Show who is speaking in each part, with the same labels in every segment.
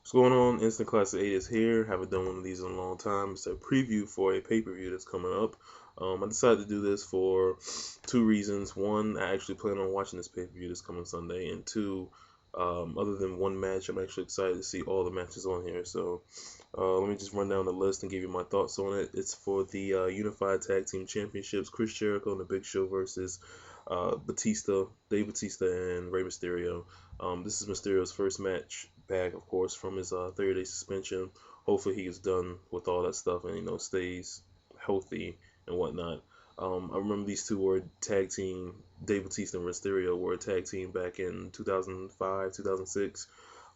Speaker 1: What's going on? Instant Classic 8 is here. Haven't done one of these in a long time. It's a preview for a pay-per-view that's coming up. I decided to do this for two reasons. One, I actually plan on watching this pay-per-view this coming Sunday. And two, other than one match, I'm actually excited to see all the matches on here. So let me just run down the list and give you my thoughts on it. It's for the Unified Tag Team Championships. Chris Jericho and the Big Show versus Dave Batista, and Rey Mysterio. This is Mysterio's first match back, of course, from his 30-day suspension. Hopefully, he is done with all that stuff and stays healthy and whatnot. I remember these two were tag team. Dave Batista and Mysterio were a tag team back in 2005, 2006.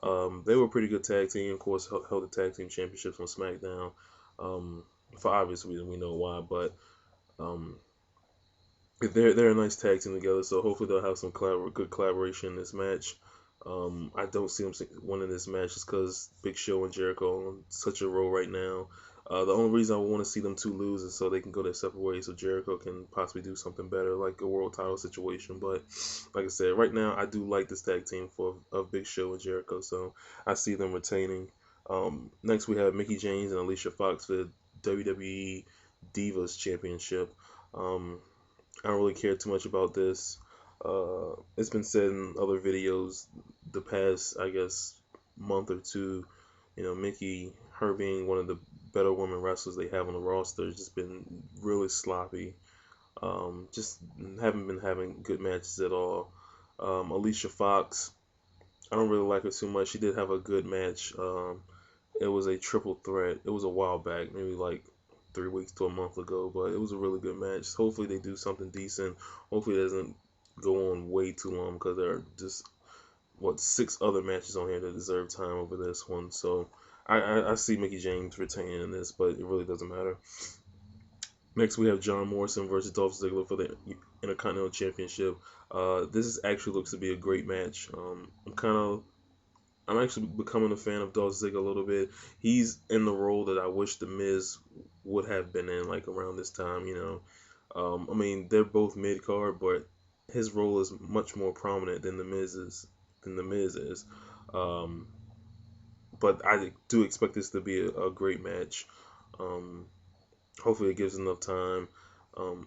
Speaker 1: They were a pretty good tag team. Of course, held the tag team championships on SmackDown. Um, for obvious reasons, we know why, but um, they're a nice tag team together, so hopefully they'll have some good collaboration in this match. I don't see them winning this match just because Big Show and Jericho are on such a roll right now. The only reason I want to see them two lose is so they can go their separate ways, so Jericho can possibly do something better, like a world title situation. But like I said, right now I do like this tag team of Big Show and Jericho, so I see them retaining. Next we have Mickey James and Alicia Fox for the WWE Divas Championship. Um, I don't really care too much about this. It's been said in other videos the past, I guess, month or two. Mickey, her being one of the better women wrestlers they have on the roster, has just been really sloppy. Just haven't been having good matches at all. Alicia Fox, I don't really like her too much. She did have a good match. It was a triple threat. It was a while back, maybe like 3 weeks to a month ago, but it was a really good match. Hopefully they do something decent. Hopefully it doesn't go on way too long because there are just six other matches on here that deserve time over this one. So I see Mickey James retaining in this, but it really doesn't matter. Next we have John Morrison versus Dolph Ziggler for the Intercontinental Championship. This actually looks to be a great match. I'm actually becoming a fan of Dolph Ziggler a little bit. He's in the role that I wish The Miz would have been in, like around this time. I mean, they're both mid card, but his role is much more prominent than The Miz is. Um, but I do expect this to be a great match. Um, Hopefully, it gives enough time.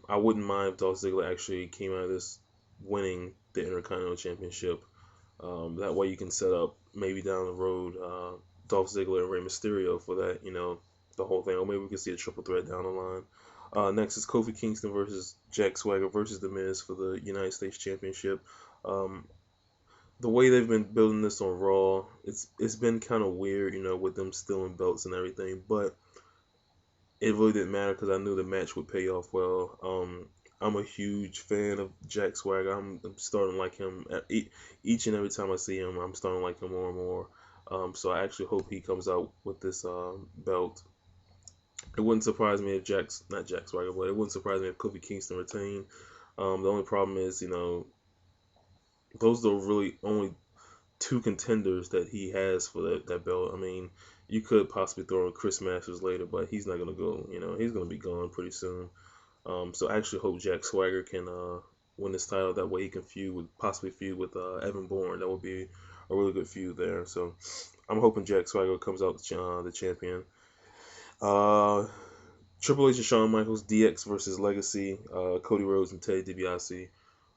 Speaker 1: I wouldn't mind if Dolph Ziggler actually came out of this winning the Intercontinental Championship. That way you can set up maybe down the road Dolph Ziggler and Rey Mysterio for that, the whole thing. Or maybe we can see a triple threat down the line. Next is Kofi Kingston versus Jack Swagger versus The Miz for the United States Championship. Um, the way they've been building this on Raw, it's been kind of weird, with them stealing belts and everything. But it really didn't matter because I knew the match would pay off well. I'm a huge fan of Jack Swagger. I'm starting to like him each and every time I see him. I'm starting to like him more and more. So I actually hope he comes out with this belt. It wouldn't surprise me if not Jack Swagger, but it wouldn't surprise me if Kofi Kingston retained. The only problem is, those are really only two contenders that he has for that belt. I mean, you could possibly throw in Chris Masters later, but he's not gonna go. He's gonna be gone pretty soon. So I actually hope Jack Swagger can win this title. That way he can possibly feud with Evan Bourne. That would be a really good feud there. So I'm hoping Jack Swagger comes out the champion. Uh, Triple H and Shawn Michaels, DX versus Legacy, Cody Rhodes and Ted DiBiase.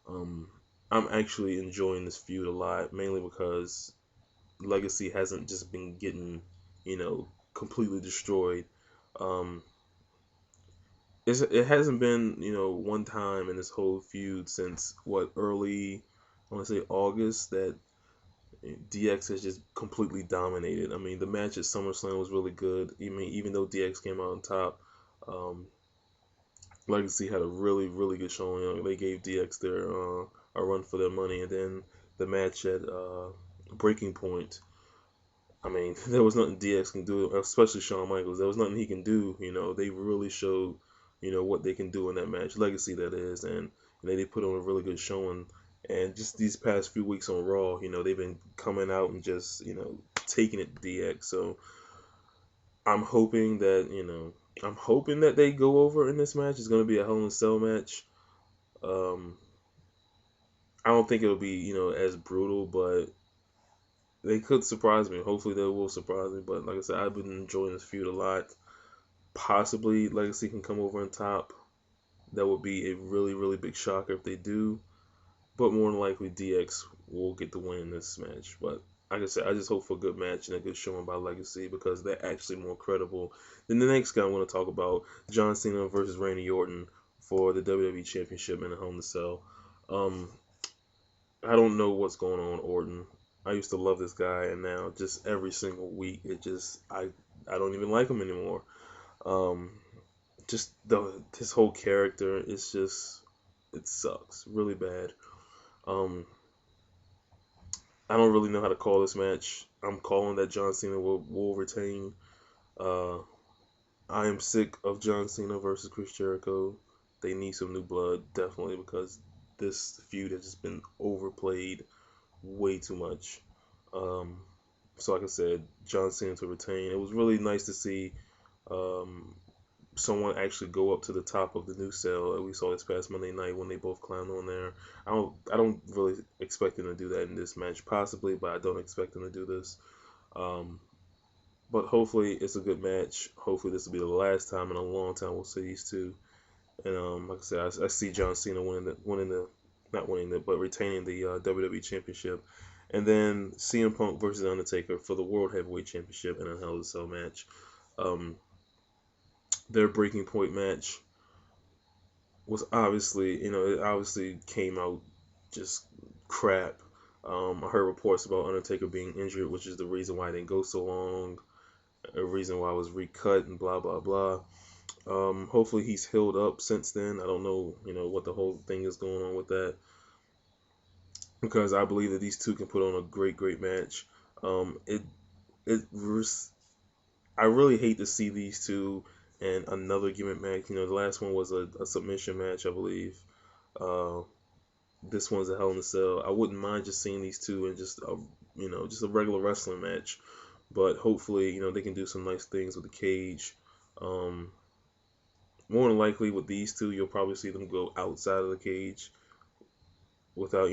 Speaker 1: Um, I'm actually enjoying this feud a lot, mainly because Legacy hasn't just been getting, completely destroyed. Um, it hasn't been, one time in this whole feud since early, I want to say August, that DX has just completely dominated. I mean, the match at SummerSlam was really good. I mean, even though DX came out on top, um, Legacy had a really, really good showing. They gave DX a run for their money, and then the match at Breaking Point. I mean, there was nothing DX can do, especially Shawn Michaels. There was nothing he can do. They really showed, what they can do in that match. Legacy, that is, and they put on a really good showing. And just these past few weeks on Raw, they've been coming out and just, taking it to DX. So I'm hoping that they go over in this match. It's going to be a Hell in a Cell match. Um, I don't think it'll be, as brutal, but they could surprise me. Hopefully, they will surprise me. But like I said, I've been enjoying this feud a lot. Possibly Legacy can come over on top. That would be a really, really big shocker if they do. But more than likely, DX will get the win in this match. But like I said, I just hope for a good match and a good showing by Legacy because they're actually more credible than the next guy I'm going to talk about, John Cena versus Randy Orton for the WWE Championship in a Hell in a Cell. Um, I don't know what's going on with Orton. I used to love this guy, and now just every single week, I don't even like him anymore. Um, just his whole character is just it sucks really bad. Um, I don't really know how to call this match. I'm calling that John Cena will retain. Uh, I am sick of John Cena versus Chris Jericho. They need some new blood, definitely, because this feud has just been overplayed way too much. Um, so, like I said, John Cena to retain. It was really nice to see um, someone actually go up to the top of the new cell that we saw this past Monday night when they both climbed on there. I don't really expect them to do that in this match, possibly, but I don't expect them to do this. Um, but hopefully it's a good match. Hopefully this will be the last time in a long time we'll see these two. And like I said, I see John Cena not winning it, but retaining the WWE Championship. And then CM Punk versus Undertaker for the World Heavyweight Championship in a Hell in a Cell match. Um, their breaking point match was obviously, it obviously came out just crap. I heard reports about Undertaker being injured, which is the reason why it didn't go so long, a reason why it was recut and blah blah blah. Hopefully he's healed up since then. I don't know, what the whole thing is going on with that because I believe that these two can put on a great, great match. It it I really hate to see these two and another gimmick match. The last one was a submission match, I believe. Uh, this one's a Hell in a Cell. I wouldn't mind just seeing these two in just a regular wrestling match. But hopefully, they can do some nice things with the cage. Um, More than likely, with these two, you'll probably see them go outside of the cage without,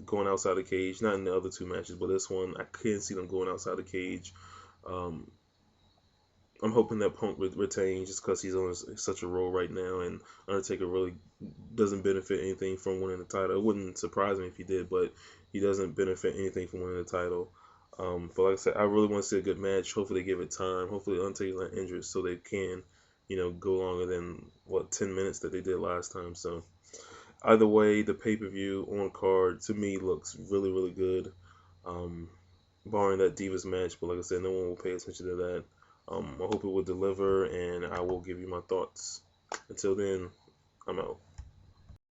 Speaker 1: going outside the cage. Not in the other two matches, but this one, I can't see them going outside the cage. Um, I'm hoping that Punk retains just because he's on such a roll right now, and Undertaker really doesn't benefit anything from winning the title. It wouldn't surprise me if he did, but he doesn't benefit anything from winning the title. But like I said, I really want to see a good match. Hopefully they give it time. Hopefully Undertaker's not injured so they can, go longer than 10 minutes that they did last time. So either way, the pay-per-view on card to me looks really, really good. Um, Barring that Divas match, but like I said, no one will pay attention to that. I hope it will deliver, and I will give you my thoughts. Until then, I'm out.